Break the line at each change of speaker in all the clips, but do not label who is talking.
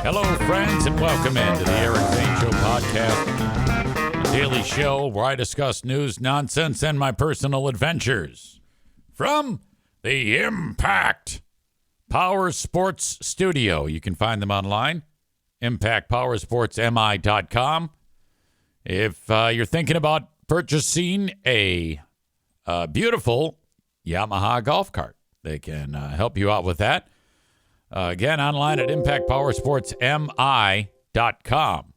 Hello, friends, and welcome into the Eric Zane Show podcast, a daily show where I discuss news, nonsense, and my personal adventures from the Impact Power Sports Studio. You can find them online, impactpowersportsmi.com. If you're thinking about purchasing a beautiful Yamaha golf cart, they can help you out with that. Again, online at impactpowersportsmi.com.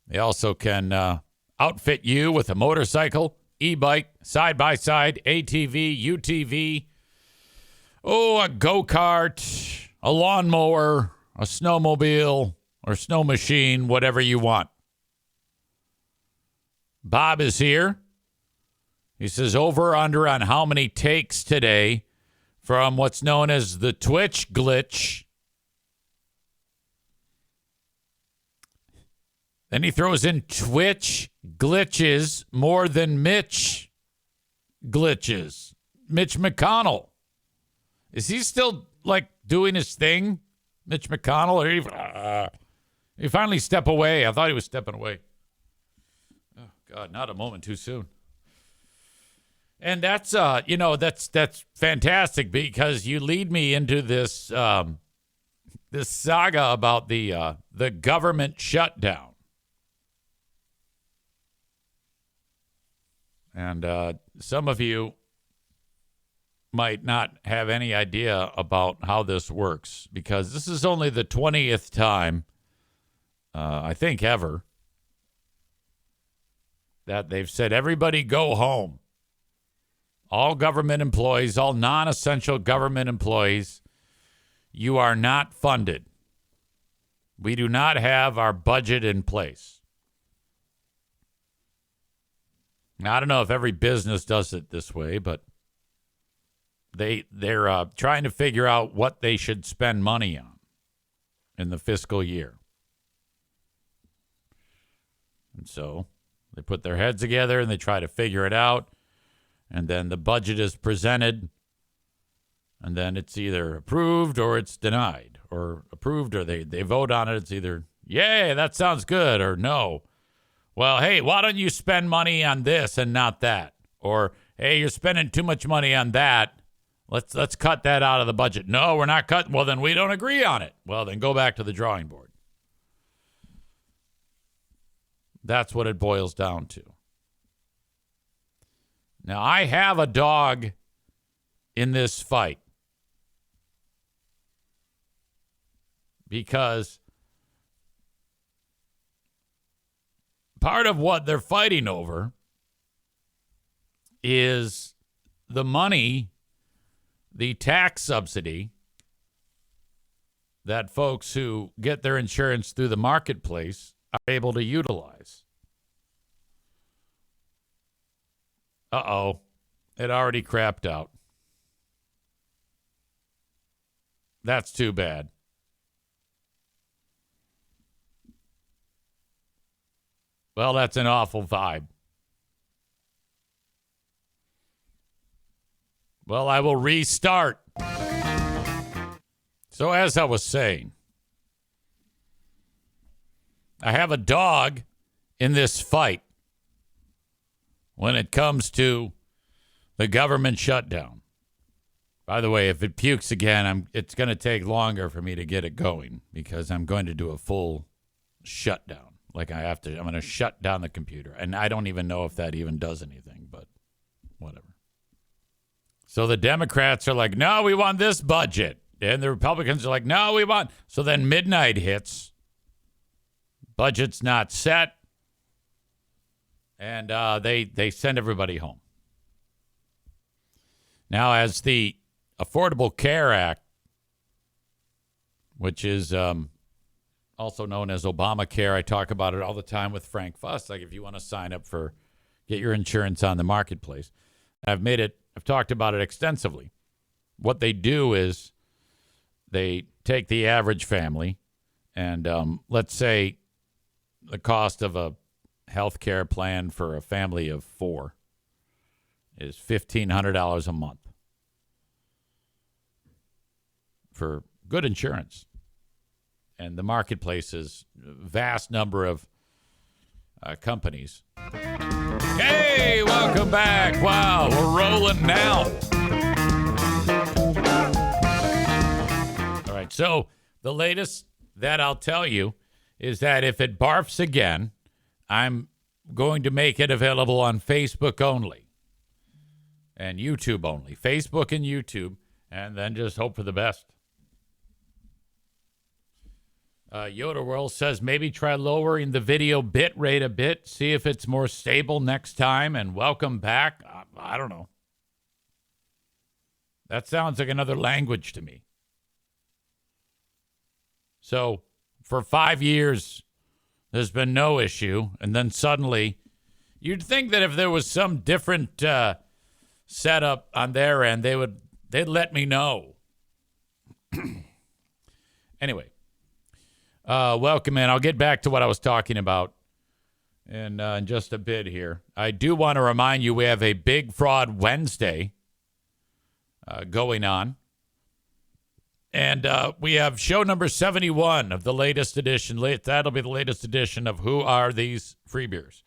They also can outfit you with a motorcycle, e-bike, side-by-side, ATV, UTV, a go-kart, a lawnmower, a snowmobile, or snow machine, whatever you want. Bob is here. He says over under on how many takes today from what's known as the Twitch glitch. Then he throws in Twitch glitches more than Mitch glitches. Mitch McConnell. Is he still, doing his thing? Mitch McConnell? Or he finally step away? I thought he was stepping away. Oh, God, not a moment too soon. And that's, that's fantastic because you lead me into this this saga about the government shutdown. And some of you might not have any idea about how this works because this is only the 20th time, I think ever, that they've said everybody go home. All government employees, all non-essential government employees, you are not funded. We do not have our budget in place. Now, I don't know if every business does it this way, but they're trying to figure out what they should spend money on in the fiscal year. And so they put their heads together and they try to figure it out. And then the budget is presented, and then it's either approved or it's denied, or approved or they vote on it. It's either, yay, that sounds good, or no. Well, hey, why don't you spend money on this and not that? Or, hey, you're spending too much money on that. Let's cut that out of the budget. No, we're not cutting. Well, then we don't agree on it. Well, then go back to the drawing board. That's what it boils down to. Now, I have a dog in this fight because part of what they're fighting over is the money, the tax subsidy that folks who get their insurance through the marketplace are able to utilize. Uh-oh, it already crapped out. That's too bad. Well, that's an awful vibe. Well, I will restart. So as I was saying, I have a dog in this fight when it comes to the government shutdown. By the way, if it pukes again, it's going to take longer for me to get it going because I'm going to do a full shutdown. I'm going to shut down the computer. And I don't even know if that even does anything, but whatever. So the Democrats are like, no, we want this budget. And the Republicans are like, no, we want. So then midnight hits. Budget's not set. And they send everybody home. Now, as the Affordable Care Act, which is also known as Obamacare, I talk about it all the time with Frank Fuss. Like if you want to sign up get your insurance on the marketplace. I've talked about it extensively. What they do is they take the average family and let's say the cost of a health care plan for a family of 4 is $1,500 a month for good insurance. and the marketplace is a vast number of companies. Hey, welcome back. Wow, we're rolling now. All right, so the latest that I'll tell you is that if it barfs again, I'm going to make it available on Facebook only and YouTube only. Facebook and YouTube, and then just hope for the best. Yoda World says maybe try lowering the video bit rate a bit, see if it's more stable next time, and welcome back. I don't know. That sounds like another language to me. So for 5 years, there's been no issue, and then suddenly, you'd think that if there was some different setup on their end, they'd let me know. Anyway. Welcome in. I'll get back to what I was talking about in just a bit here. I do want to remind you we have a Big Fraud Wednesday going on. And we have show number 71 of the latest edition. That'll be the latest edition of Who Are These Free Beers?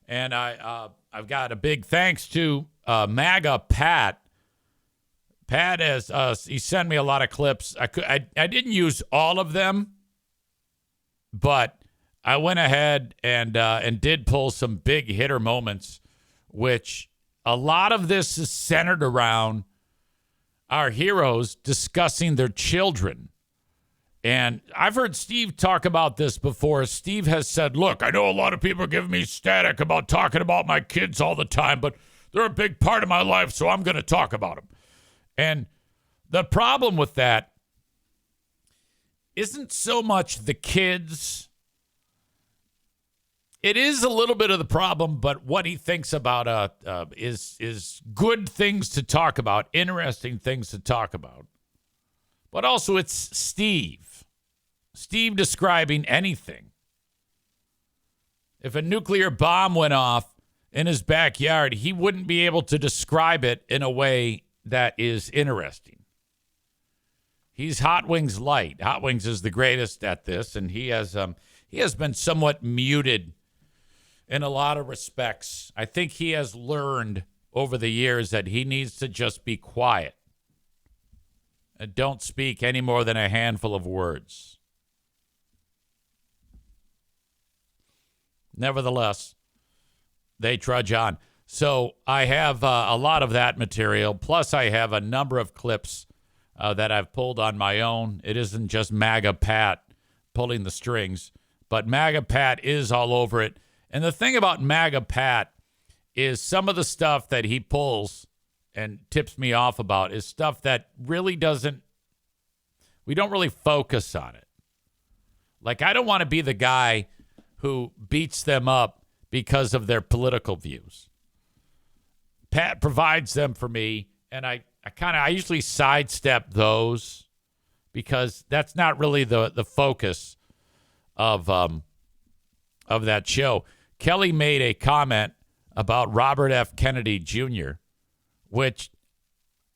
And I've got a big thanks to MAGA Pat. Pat he sent me a lot of clips. I didn't use all of them. But I went ahead and did pull some big hitter moments, which a lot of this is centered around our heroes discussing their children. And I've heard Steve talk about this before. Steve has said, look, I know a lot of people are giving me static about talking about my kids all the time, but they're a big part of my life, so I'm going to talk about them. And the problem with that isn't so much the kids. It is a little bit of the problem, but what he thinks about is good things to talk about, interesting things to talk about. But also it's Steve. Steve describing anything. If a nuclear bomb went off in his backyard, he wouldn't be able to describe it in a way that is interesting. He's Hot Wings light. Hot Wings is the greatest at this, and he has been somewhat muted in a lot of respects. I think he has learned over the years that he needs to just be quiet and don't speak any more than a handful of words. Nevertheless, they trudge on. So I have a lot of that material, plus I have a number of clips that I've pulled on my own. It isn't just MAGA Pat pulling the strings, but MAGA Pat is all over it. And the thing about MAGA Pat is some of the stuff that he pulls and tips me off about is stuff that really we don't really focus on it. Like, I don't want to be the guy who beats them up because of their political views. Pat provides them for me, and I usually sidestep those because that's not really the focus of that show. Kelly made a comment about Robert F. Kennedy Jr., which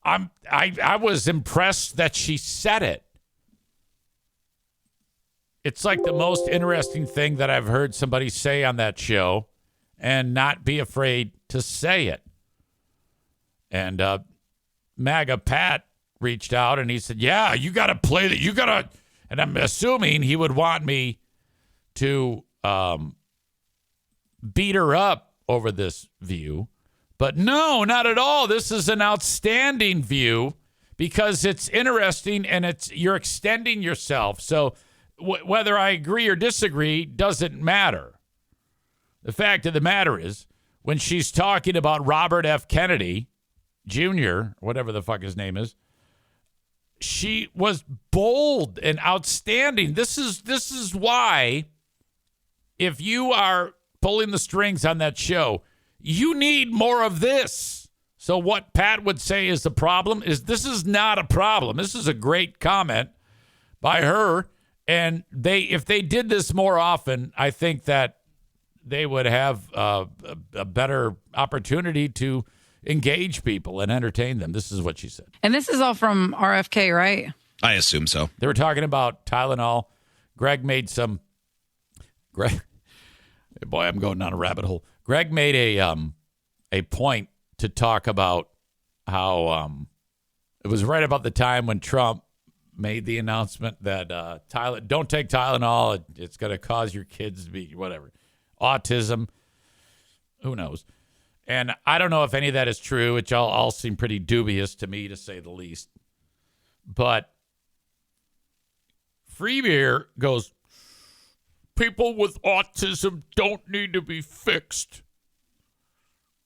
I was impressed that she said it. It's like the most interesting thing that I've heard somebody say on that show and not be afraid to say it. And MAGA Pat reached out and he said, yeah, you got to play that. You got to. And I'm assuming he would want me to beat her up over this view. But no, not at all. This is an outstanding view because it's interesting and you're extending yourself. So whether I agree or disagree doesn't matter. The fact of the matter is, when she's talking about Robert F. Kennedy Jr., whatever the fuck his name is, she was bold and outstanding. This is why, if you are pulling the strings on that show, you need more of this. So what Pat would say is the problem is this is not a problem. This is a great comment by her. And if they did this more often, I think that they would have a better opportunity to engage people and entertain them. This is what she said.
And this is all from RFK, right?
I assume so.
They were talking about Tylenol. Greg made some. Greg, boy, I'm going down a rabbit hole. Greg made a point to talk about how it was right about the time when Trump made the announcement that don't take Tylenol. It's going to cause your kids to be whatever, autism. Who knows? And I don't know if any of that is true, which all seem pretty dubious to me, to say the least. But Freebeer goes, people with autism don't need to be fixed.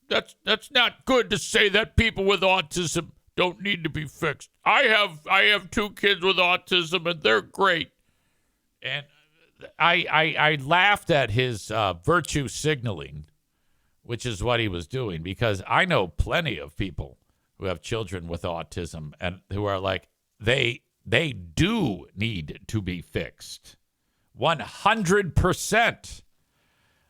That's not good to say that people with autism don't need to be fixed. I have 2 kids with autism, and they're great. And I laughed at his virtue signaling, which is what he was doing, because I know plenty of people who have children with autism and who are like, they do need to be fixed. 100%.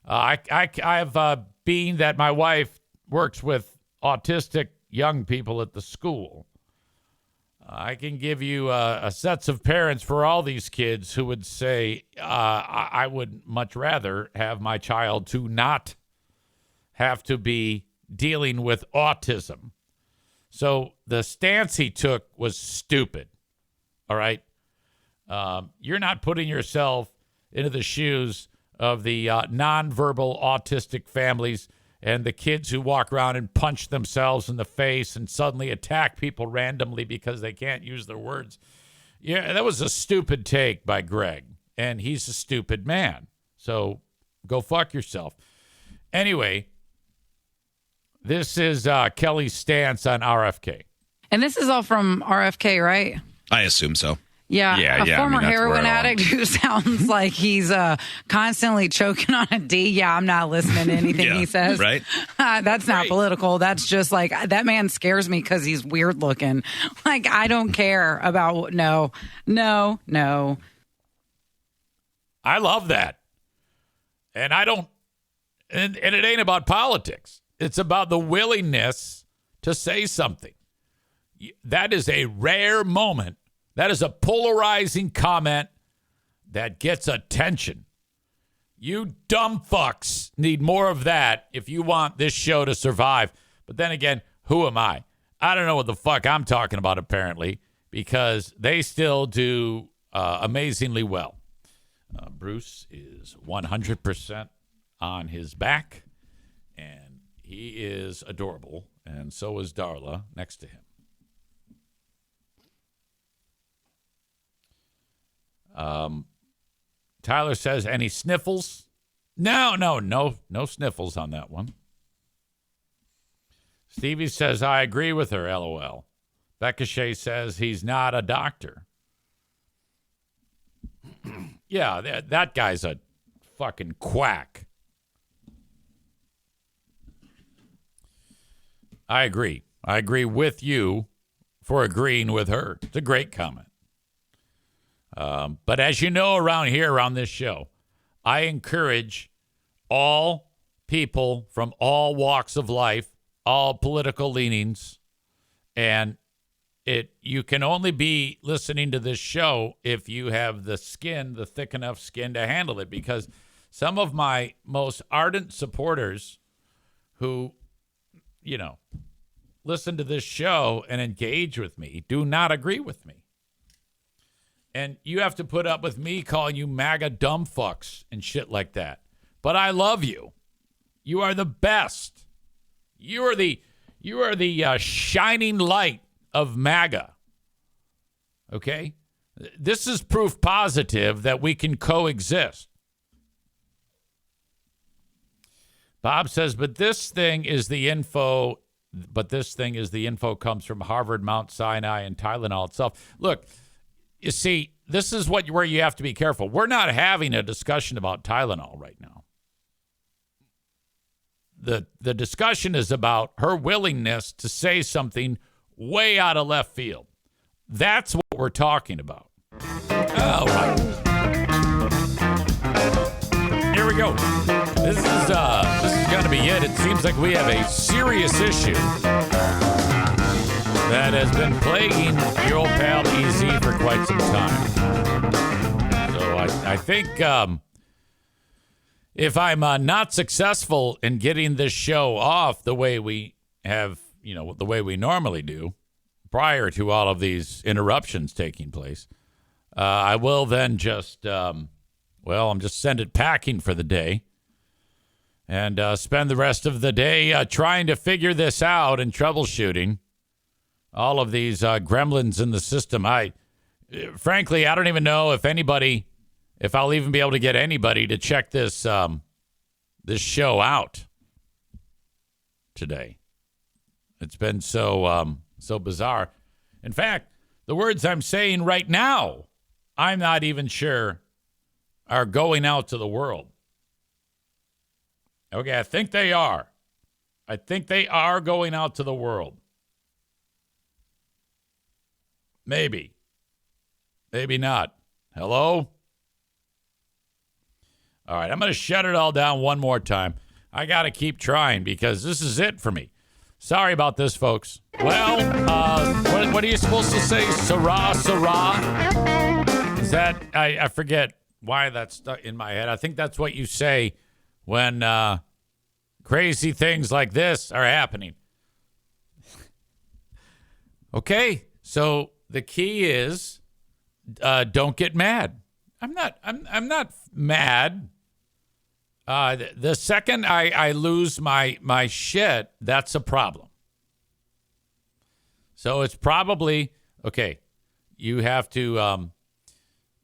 I have being that my wife works with autistic young people at the school. I can give you a sets of parents for all these kids who would say, I would much rather have my child to not have to be dealing with autism. So the stance he took was stupid. All right. You're not putting yourself into the shoes of the nonverbal autistic families and the kids who walk around and punch themselves in the face and suddenly attack people randomly because they can't use their words. Yeah, that was a stupid take by Greg, and he's a stupid man. So go fuck yourself. Anyway, this is Kelly's stance on RFK.
And this is all from RFK, right?
I assume so.
Yeah, a former heroin addict who sounds like he's constantly choking on a D. Yeah, I'm not listening to anything he says.
Right?
That's not political. That's just like, that man scares me because he's weird looking. Like, I don't care about, no.
I love that. And I don't, and it ain't about politics. It's about the willingness to say something. That is a rare moment. That is a polarizing comment that gets attention. You dumb fucks need more of that if you want this show to survive. But then again, who am I? I don't know what the fuck I'm talking about, apparently, because they still do amazingly well. Bruce is 100% on his back, and he is adorable, and so is Darla next to him. Tyler says, any sniffles? No sniffles on that one. Stevie says, I agree with her, LOL. Becca Shea says he's not a doctor. Yeah, that guy's a fucking quack. I agree. I agree with you for agreeing with her. It's a great comment. But as you know, around here, around this show, I encourage all people from all walks of life, all political leanings, and you can only be listening to this show if you have the thick enough skin to handle it, because some of my most ardent supporters who, listen to this show and engage with me do not agree with me. And you have to put up with me calling you MAGA dumb fucks and shit like that. But I love you. You are the best. You are the shining light of MAGA. Okay? This is proof positive that we can coexist. Bob says, but this thing is the info comes from Harvard, Mount Sinai, and Tylenol itself. Look, you see, this is where you have to be careful. We're not having a discussion about Tylenol right now. The discussion is about her willingness to say something way out of left field. That's what we're talking about. All right. Here we go. This is going to be it. It seems like we have a serious issue that has been plaguing your old pal EZ for quite some time. So I I think if I'm not successful in getting this show off the way we have, the way we normally do, prior to all of these interruptions taking place, I will then just, I'm just send it packing for the day and spend the rest of the day trying to figure this out and troubleshooting all of these gremlins in the system. Frankly, I don't even know if I'll even be able to get anybody to check this show out today. It's been so bizarre. In fact, the words I'm saying right now, I'm not even sure are going out to the world. Okay, I think they are. I think they are going out to the world. Maybe. Maybe not. Hello? All right, I'm going to shut it all down one more time. I got to keep trying because this is it for me. Sorry about this, folks. Well, what are you supposed to say? Sarah, Sarah? Is that, I forget why that's stuck in my head. I think that's what you say when crazy things like this are happening. Okay, so the key is don't get mad. I'm not mad. The second I lose my shit, that's a problem. So it's probably okay. You have to.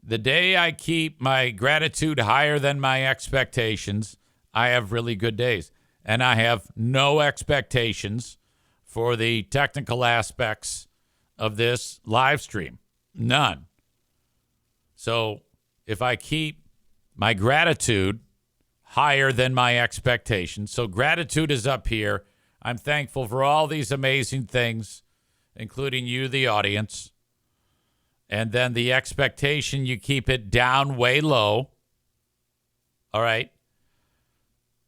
The day I keep my gratitude higher than my expectations, I have really good days, and I have no expectations for the technical aspects of this live stream. None. So if I keep my gratitude higher than my expectations, so gratitude is up here. I'm thankful for all these amazing things, including you, the audience. And then the expectation, you keep it down way low. All right.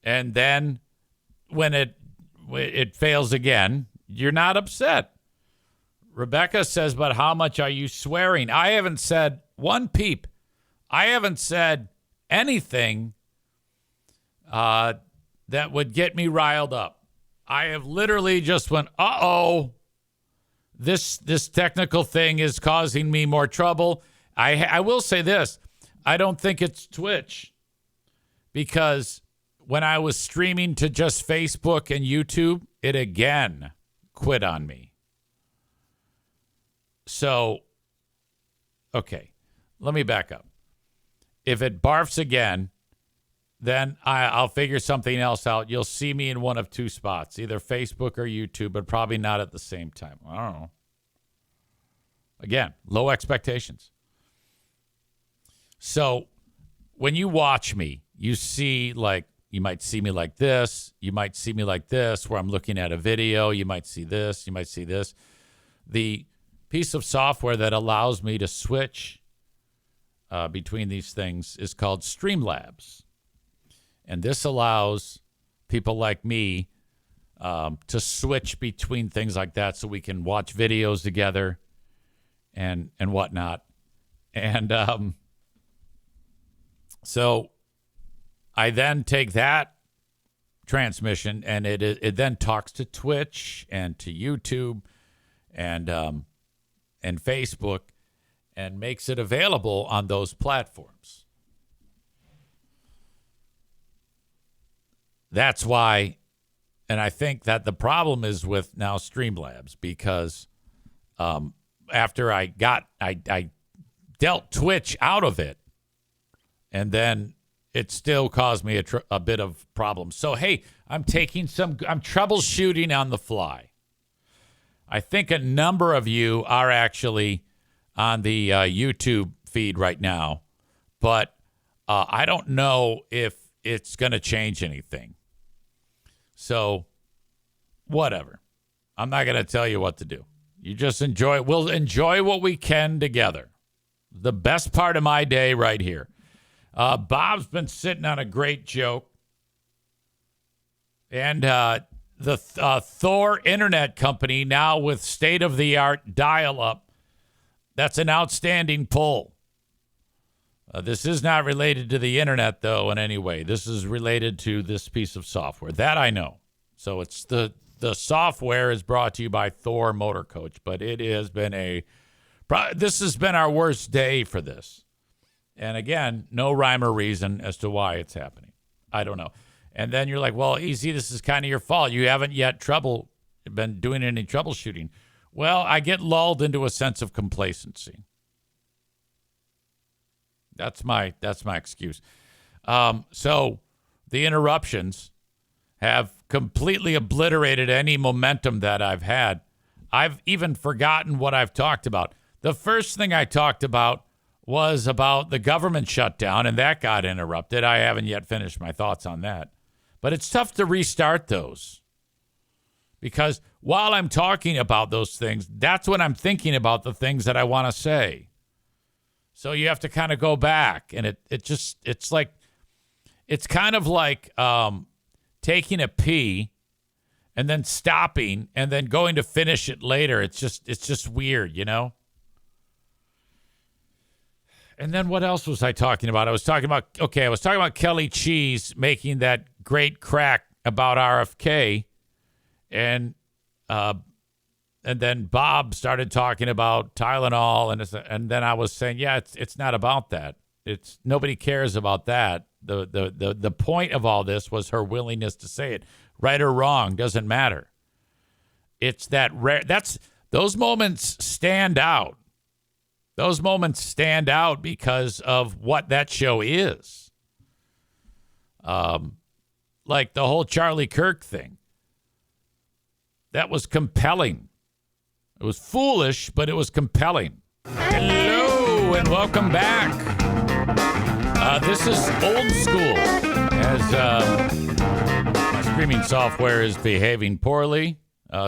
And then when it fails again, you're not upset. Rebecca says, but how much are you swearing? I haven't said one peep. I haven't said anything that would get me riled up. I have literally just went, uh-oh, this technical thing is causing me more trouble. I will say this. I don't think it's Twitch, because when I was streaming to just Facebook and YouTube, it again quit on me. So, okay, let me back up. If it barfs again, then I'll figure something else out. You'll see me in one of two spots, either Facebook or YouTube, but probably not at the same time. I don't know. Again, low expectations. So when you watch me, you see, like, you might see me like this. You might see me like this, where I'm looking at a video. You might see this. You might see this. The piece of software that allows me to switch between these things is called Streamlabs. And this allows people like me to switch between things like that, so we can watch videos together and whatnot. And so I then take that transmission, and it then talks to Twitch and to YouTube and Facebook, and makes it available on those platforms. That's why, and I think that the problem is with now Streamlabs, because after I dealt Twitch out of it, and then it still caused me a bit of problems. So, hey, I'm troubleshooting on the fly. I think a number of you are actually on the YouTube feed right now, but I don't know if it's going to change anything. So, whatever. I'm not going to tell you what to do. You just enjoy it. We'll enjoy what we can together. The best part of my day right here. Bob's been sitting on a great joke. And the Thor Internet Company, now with state-of-the-art dial-up, that's an outstanding pull. This is not related to the internet, though, in any way. This is related to this piece of software. That I know. So it's the software is brought to you by Thor Motor Coach, but it has been this has been our worst day for this. And again, no rhyme or reason as to why it's happening. I don't know. And then you're like, well, easy, this is kind of your fault. You haven't yet been doing any troubleshooting. Well, I get lulled into a sense of complacency. That's my excuse. So the interruptions have completely obliterated any momentum that I've had. I've even forgotten what I've talked about. The first thing I talked about was about the government shutdown, and that got interrupted. I haven't yet finished my thoughts on that. But it's tough to restart those because while I'm talking about those things, that's when I'm thinking about the things that I want to say. So you have to kind of go back, and it's kind of like taking a pee and then stopping and then going to finish it later. It's just weird, you know? And then what else was I talking about? I was talking about Kelly Cheese making that great crack about RFK, and then Bob started talking about Tylenol, and then I was saying, yeah, it's not about that. It's nobody cares about that. The point of all this was her willingness to say it, right or wrong, doesn't matter. It's that rare. Those moments stand out. Those moments stand out because of what that show is. Like the whole Charlie Kirk thing. That was compelling. It was foolish, but it was compelling. Hello, and welcome back. This is old school, as my streaming software is behaving poorly.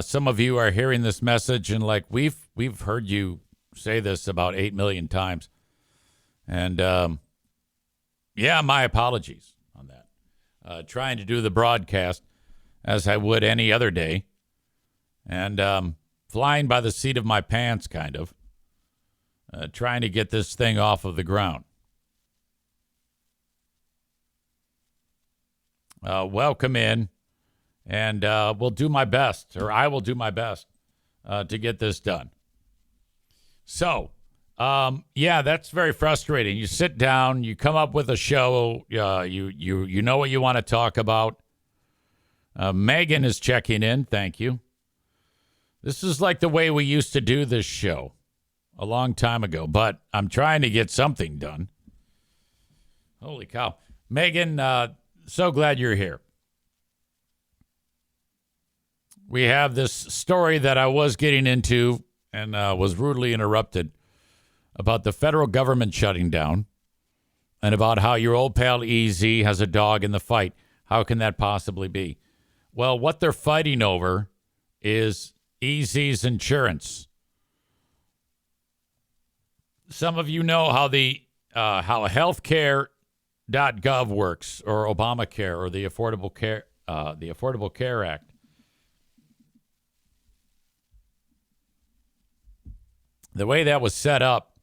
Some of you are hearing this message and like, we've heard you say this about 8 million times. And, yeah, my apologies on that. Trying to do the broadcast as I would any other day. And flying by the seat of my pants, kind of. Trying to get this thing off of the ground. Welcome in. And we'll do my best, or I will do my best to get this done. So, yeah, that's very frustrating. You sit down, you come up with a show, you know what you want to talk about. Megan is checking in. Thank you. This is like the way we used to do this show a long time ago, but I'm trying to get something done. Holy cow. Megan, so glad you're here. We have this story that I was getting into and was rudely interrupted about the federal government shutting down and about how your old pal EZ has a dog in the fight. How can that possibly be? Well, what they're fighting over is EZ's insurance. Some of you know how how healthcare.gov works, or Obamacare, or the Affordable Care Act. The way that was set up,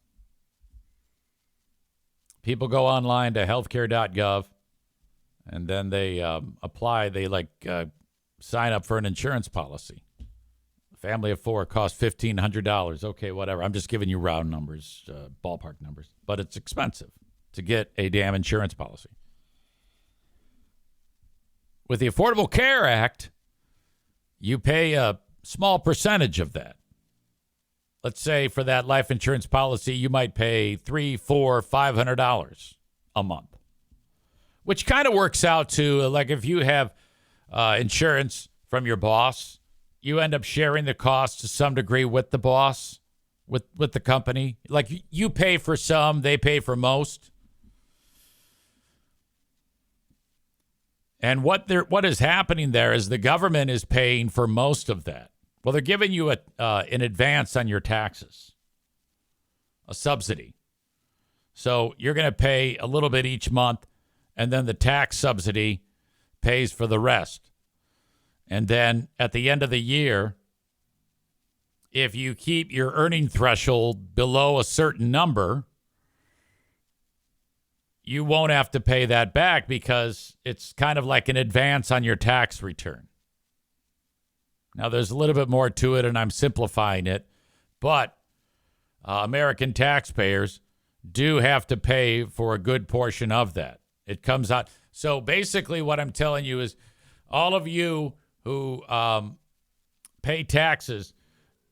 people go online to healthcare.gov, and then they apply. They sign up for an insurance policy. A family of 4 costs $1,500. Okay, whatever. I'm just giving you round numbers, ballpark numbers. But it's expensive to get a damn insurance policy. With the Affordable Care Act, you pay a small percentage of that. Let's say for that life insurance policy, you might pay $300, $400, $500 a month, which kind of works out to like if you have insurance from your boss, you end up sharing the cost to some degree with the boss, with the company. Like you pay for some, they pay for most. And what is happening there is the government is paying for most of that. Well, they're giving you an advance on your taxes, a subsidy. So you're going to pay a little bit each month, and then the tax subsidy pays for the rest. And then at the end of the year, if you keep your earning threshold below a certain number, you won't have to pay that back because it's kind of like an advance on your tax return. Now, there's a little bit more to it, and I'm simplifying it, but American taxpayers do have to pay for a good portion of that. It comes out. So basically what I'm telling you is all of you who pay taxes,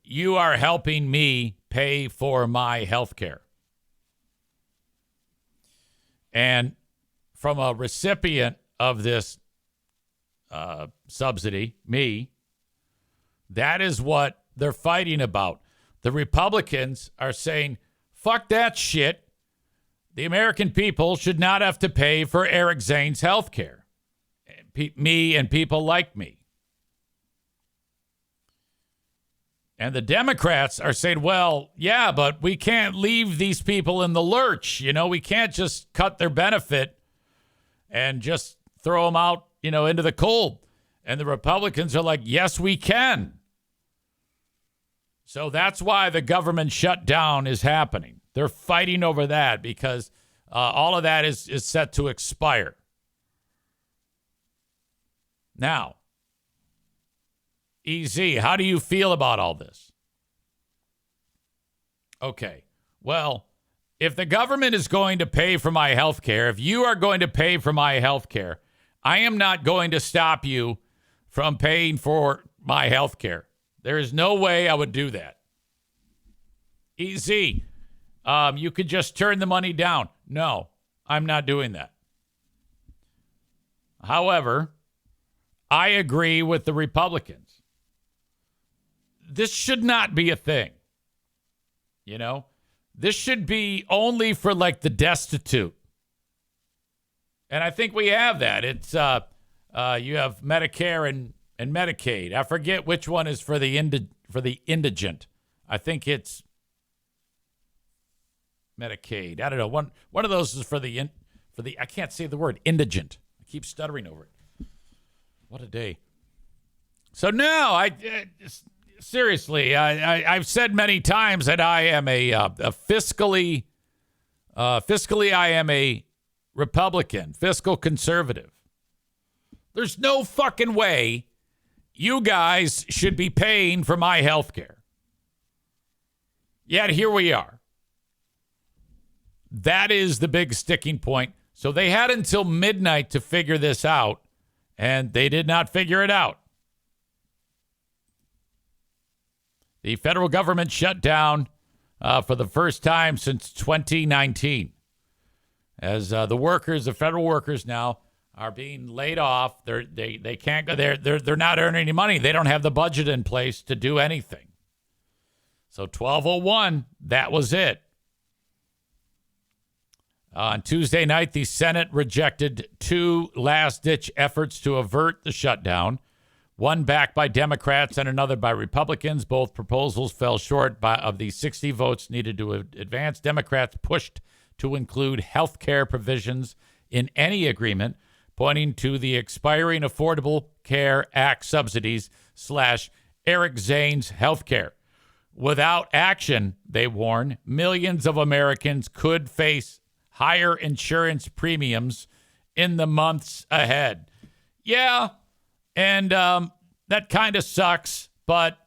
you are helping me pay for my health care. And from a recipient of this subsidy, me, that is what they're fighting about. The Republicans are saying, fuck that shit. The American people should not have to pay for Eric Zane's health care. Me and people like me. And the Democrats are saying, well, yeah, but we can't leave these people in the lurch. You know, we can't just cut their benefit and just throw them out, you know, into the cold. And the Republicans are like, yes, we can. So that's why the government shutdown is happening. They're fighting over that because all of that is set to expire. Now, EZ, how do you feel about all this? Okay, well, if the government is going to pay for my health care, if you are going to pay for my health care, I am not going to stop you from paying for my health care. There is no way I would do that. EZ, you could just turn the money down. No, I'm not doing that. However, I agree with the Republicans. This should not be a thing. You know, this should be only for like the destitute. And I think we have that. It's you have Medicare and Medicaid. I forget which one is for the indigent. I think it's Medicaid. I don't know. One of those is for the I can't say the word indigent. I keep stuttering over it. What a day. So now seriously, I've said many times that I am a fiscally I am a Republican, fiscal conservative. There's no fucking way you guys should be paying for my health care. Yet here we are. That is the big sticking point. So they had until midnight to figure this out, and they did not figure it out. The federal government shut down for the first time since 2019. As the federal workers now are being laid off. They can't go there. They're not earning any money. They don't have the budget in place to do anything. So 1201, that was it. On Tuesday night, the Senate rejected two last-ditch efforts to avert the shutdown, one backed by Democrats and another by Republicans. Both proposals fell short of the 60 votes needed to advance. Democrats pushed to include health care provisions in any agreement, pointing to the expiring Affordable Care Act subsidies / Eric Zane's health care. Without action, they warn, millions of Americans could face higher insurance premiums in the months ahead. Yeah, and that kind of sucks, but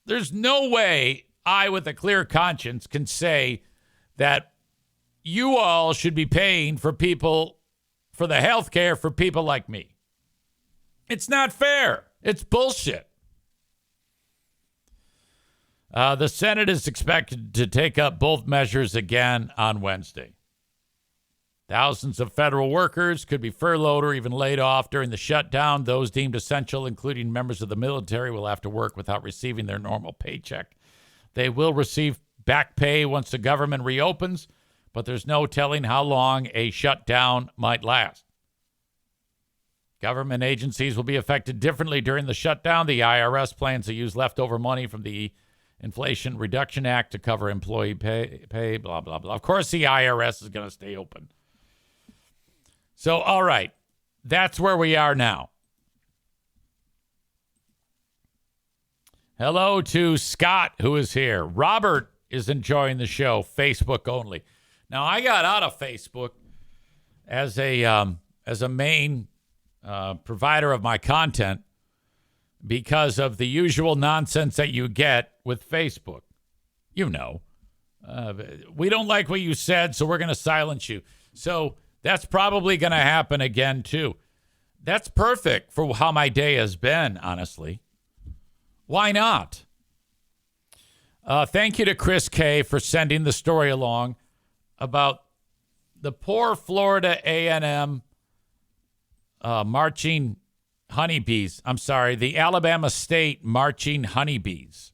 there's no way I, with a clear conscience, can say that you all should be paying for the health care for people like me. It's not fair. It's bullshit. The Senate is expected to take up both measures again on Wednesday. Thousands of federal workers could be furloughed or even laid off during the shutdown. Those deemed essential, including members of the military, will have to work without receiving their normal paycheck. They will receive back pay once the government reopens, but there's no telling how long a shutdown might last. Government agencies will be affected differently during the shutdown. The IRS plans to use leftover money from the Inflation Reduction Act to cover employee pay, blah, blah, blah. Of course, the IRS is going to stay open. So, all right, that's where we are now. Hello to Scott, who is here. Robert is enjoying the show, Facebook only. Now, I got out of Facebook as a main provider of my content because of the usual nonsense that you get with Facebook. You know, we don't like what you said, so we're going to silence you. So that's probably going to happen again, too. That's perfect for how my day has been, honestly. Why not? Thank you to Chris K. for sending the story along about the poor Florida A&M marching honeybees. I'm sorry, the Alabama State marching honeybees.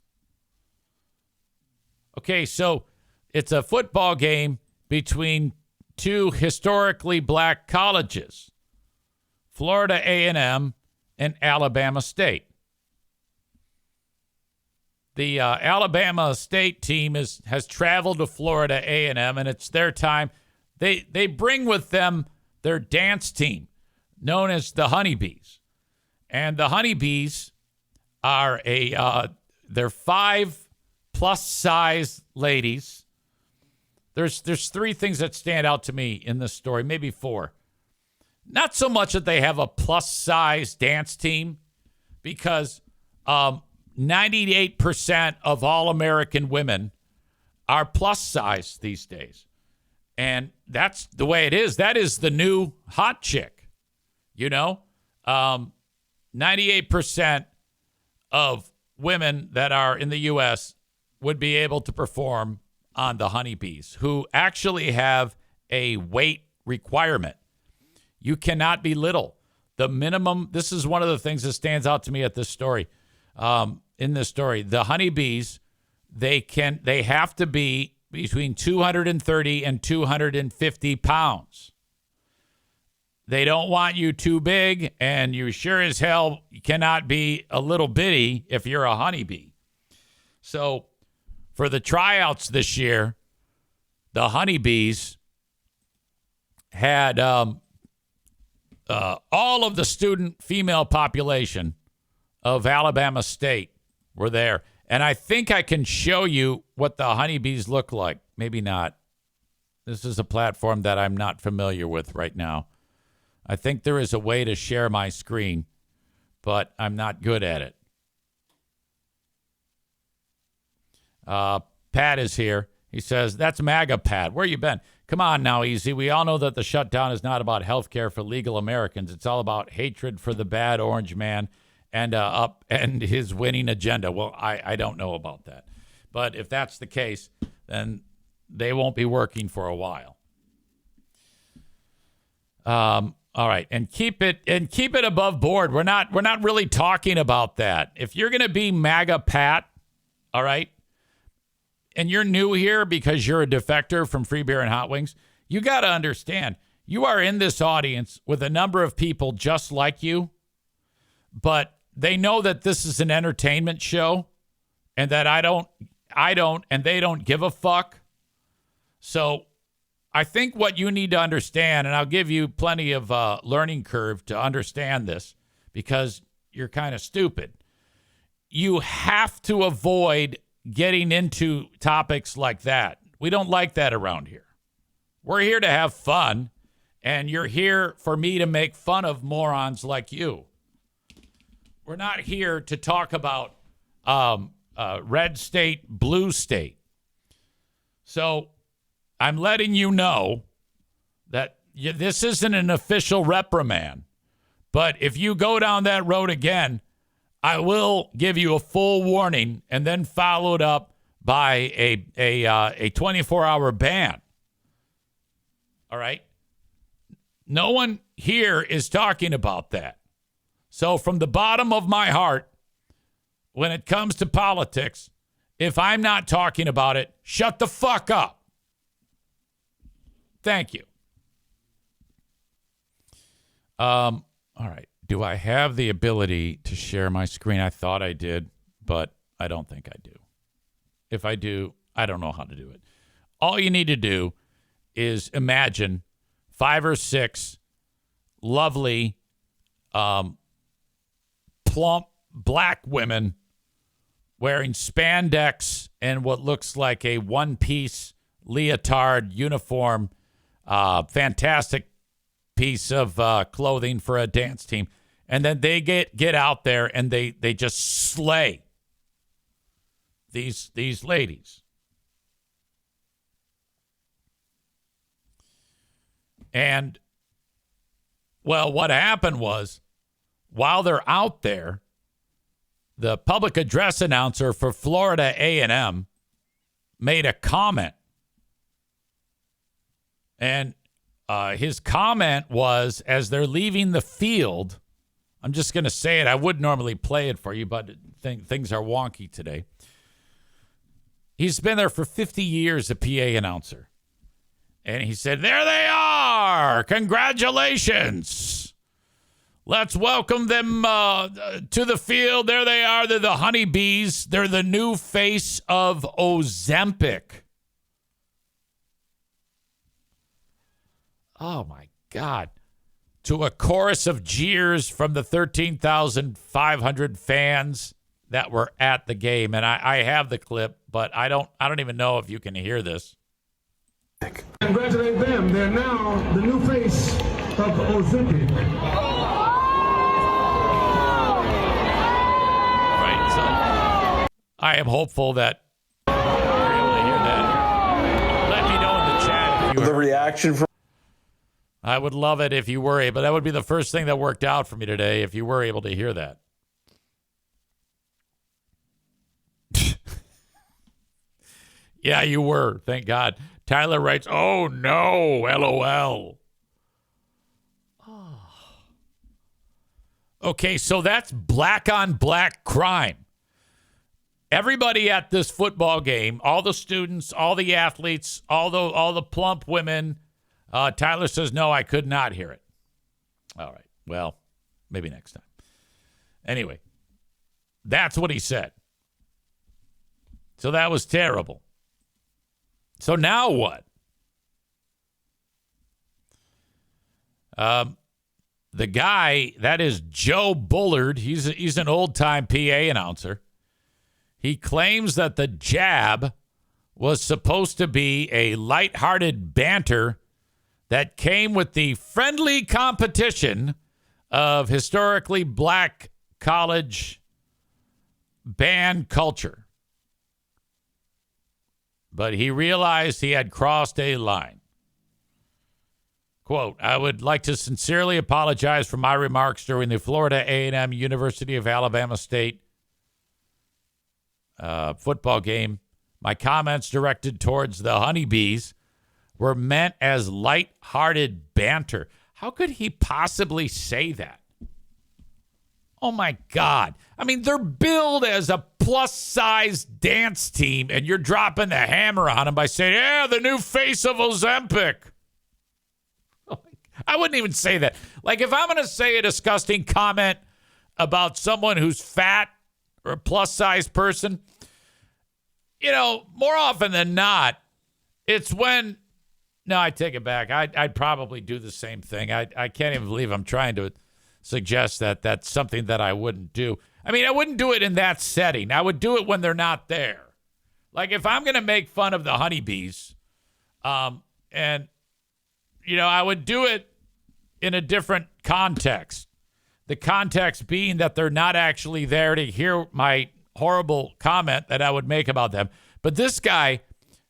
Okay, so it's a football game between two historically black colleges, Florida A&M and Alabama State. The Alabama State team has traveled to Florida A&M, and it's their time. They bring with them their dance team, known as the Honeybees. And the Honeybees are they're 5+ size ladies. There's 3 things that stand out to me in this story, maybe 4. Not so much that they have a plus size dance team, because 98% of all American women are plus size these days. And that's the way it is. That is the new hot chick. You know, 98% of women that are in the U.S. would be able to perform on the Honeybees, who actually have a weight requirement. You cannot be little. The minimum, this is one of the things that stands out to me at this story. In this story, the Honeybees, they have to be between 230 and 250 pounds. They don't want you too big, and you sure as hell cannot be a little bitty if you're a honeybee. So for the tryouts this year, the Honeybees had all of the student female population of Alabama State were there. And I think I can show you what the Honeybees look like. Maybe not. This is a platform that I'm not familiar with right now. I think there is a way to share my screen, but I'm not good at it. Pat is here. He says, that's MAGA Pat. Where you been? Come on now, easy. We all know that the shutdown is not about health care for legal Americans. It's all about hatred for the bad orange man and his winning agenda. Well, I don't know about that. But if that's the case, then they won't be working for a while. All right, and keep it above board. We're not really talking about that. If you're going to be MAGA Pat, all right, and you're new here because you're a defector from Free Beer and Hot Wings, you got to understand, you are in this audience with a number of people just like you, but they know that this is an entertainment show and that I don't, and they don't give a fuck. So I think what you need to understand, and I'll give you plenty of learning curve to understand this because you're kind of stupid. You have to avoid getting into topics like that. We don't like that around here. We're here to have fun, and you're here for me to make fun of morons like you. We're not here to talk about red state, blue state. So I'm letting you know that this isn't an official reprimand. But if you go down that road again, I will give you a full warning and then followed up by a 24-hour ban. All right? No one here is talking about that. So from the bottom of my heart, when it comes to politics, if I'm not talking about it, shut the fuck up. Thank you. All right. Do I have the ability to share my screen? I thought I did, but I don't think I do. If I do, I don't know how to do it. All you need to do is imagine 5 or 6 lovely, plump black women wearing spandex and what looks like a one-piece leotard uniform, fantastic piece of clothing for a dance team. And then they get out there and they just slay these ladies. And, well, what happened was, while they're out there, the public address announcer for Florida A&M made a comment. And his comment was, as they're leaving the field, I'm just going to say it. I would normally play it for you, but things are wonky today. He's been there for 50 years, a PA announcer. And he said, there they are. Congratulations. Let's welcome them to the field. There they are. They're the honeybees. They're the new face of Ozempic. Oh, my God. To a chorus of jeers from the 13,500 fans that were at the game. And I have the clip, but I don't even know if you can hear this.
Congratulate them. They're now the new face of Ozempic.
Right, so I am hopeful that you're able to hear that. Let me know in the chat if you
the reaction from.
I would love it if you were able. That would be the first thing that worked out for me today, if you were able to hear that. Yeah, you were. Thank God. Tyler writes, oh, no, LOL. Oh. Okay, so that's black on black crime. Everybody at this football game, all the students, all the athletes, all the plump women, Tyler says, no, I could not hear it. All right. Well, maybe next time. Anyway, that's what he said. So that was terrible. So now what? The guy, that is Joe Bullard, he's an old-time PA announcer. He claims that the jab was supposed to be a lighthearted banter that came with the friendly competition of historically black college band culture. But he realized he had crossed a line. Quote, I would like to sincerely apologize for my remarks during the Florida A&M University of Alabama State football game. My comments directed towards the honeybees were meant as light-hearted banter. How could he possibly say that? Oh, my God. I mean, they're billed as a plus-size dance team, and you're dropping the hammer on them by saying, yeah, the new face of Ozempic. I wouldn't even say that. Like, if I'm going to say a disgusting comment about someone who's fat or a plus-size person, you know, more often than not, it's when, no, I take it back. I'd probably do the same thing. I can't even believe I'm trying to suggest that that's something that I wouldn't do. I mean, I wouldn't do it in that setting. I would do it when they're not there. Like, if I'm going to make fun of the honeybees, and, you know, I would do it in a different context. The context being that they're not actually there to hear my horrible comment that I would make about them. But this guy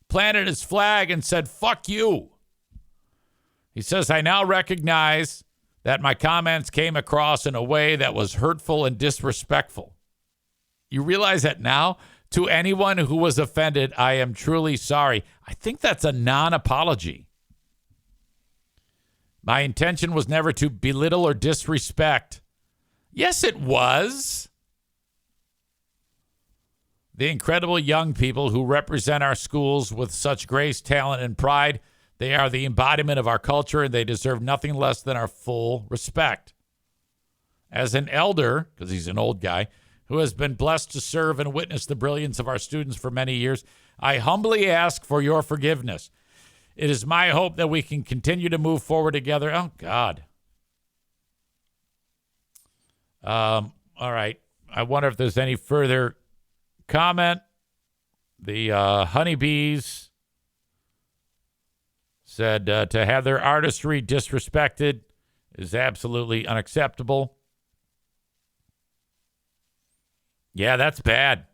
planted his flag and said, fuck you. He says, I now recognize that my comments came across in a way that was hurtful and disrespectful. You realize that now? To anyone who was offended, I am truly sorry. I think that's a non-apology. My intention was never to belittle or disrespect. Yes, it was. The incredible young people who represent our schools with such grace, talent, and pride, they are the embodiment of our culture, and they deserve nothing less than our full respect. As an elder, because he's an old guy, who has been blessed to serve and witness the brilliance of our students for many years, I humbly ask for your forgiveness. It is my hope that we can continue to move forward together. Oh, God. All right. I wonder if there's any further comment. The honeybees said to have their artistry disrespected is absolutely unacceptable. Yeah, that's bad.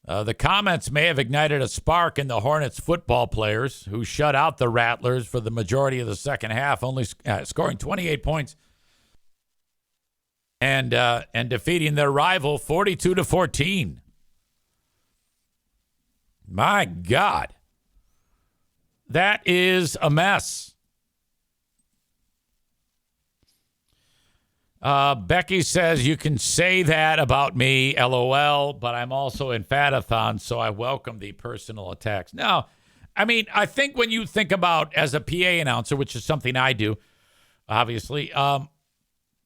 The comments may have ignited a spark in the Hornets football players who shut out the Rattlers for the majority of the second half, only scoring 28 points and defeating their rival 42-14. My God. That is a mess. Becky says, you can say that about me, LOL, but I'm also in Fatathon, so I welcome the personal attacks. No, I mean, I think when you think about as a PA announcer, which is something I do, obviously,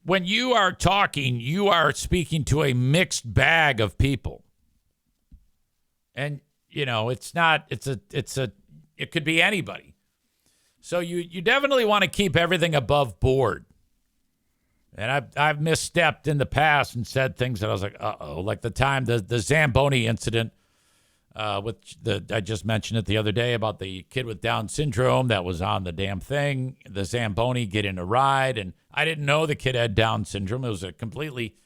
when you are talking, you are speaking to a mixed bag of people. And, you know, it could be anybody. So you definitely want to keep everything above board. And I've misstepped in the past and said things that I was like, uh-oh. Like the time, the Zamboni incident, I just mentioned it the other day about the kid with Down syndrome that was on the damn thing. The Zamboni getting a ride. And I didn't know the kid had Down syndrome. It was a completely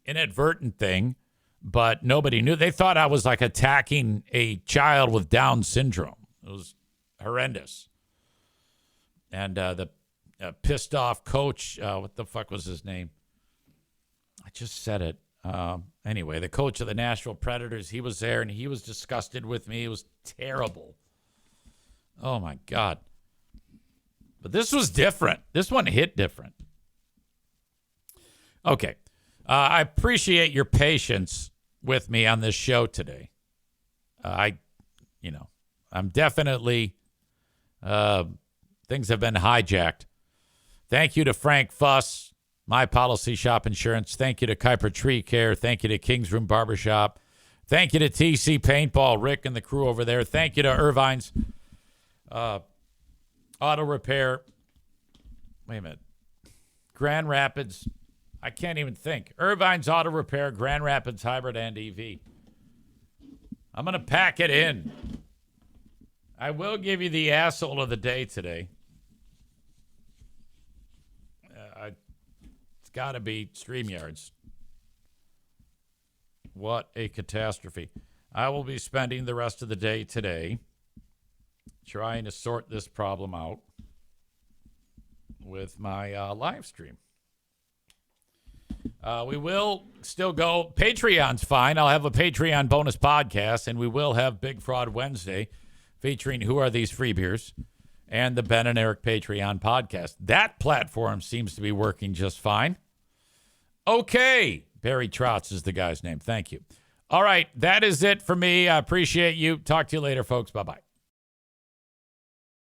inadvertent thing. But nobody knew. They thought I was like attacking a child with Down syndrome. It was horrendous. And the pissed off coach, what the fuck was his name? I just said it. Anyway, the coach of the Nashville Predators, he was there and he was disgusted with me. It was terrible. Oh my God. But this was different. This one hit different. Okay. I appreciate your patience with me on this show today. I'm definitely, things have been hijacked. Thank you to Frank Fuss, My Policy Shop Insurance. Thank you to Kuiper Tree Care. Thank you to King's Room Barbershop. Thank you to TC Paintball, Rick and the crew over there. Thank you to Irvine's Auto Repair. Wait a minute. Grand Rapids. I can't even think. Irvine's Auto Repair, Grand Rapids Hybrid and EV. I'm going to pack it in. I will give you the asshole of the day today. It's got to be StreamYards. What a catastrophe. I will be spending the rest of the day today trying to sort this problem out with my live stream. We will still go. Patreon's fine. I'll have a Patreon bonus podcast, and we will have Big Fraud Wednesday featuring Who Are These Free Beers and the Ben and Eric Patreon podcast. That platform seems to be working just fine. Okay. Barry Trotz is the guy's name. Thank you. All right. That is it for me. I appreciate you. Talk to you later, folks. Bye-bye.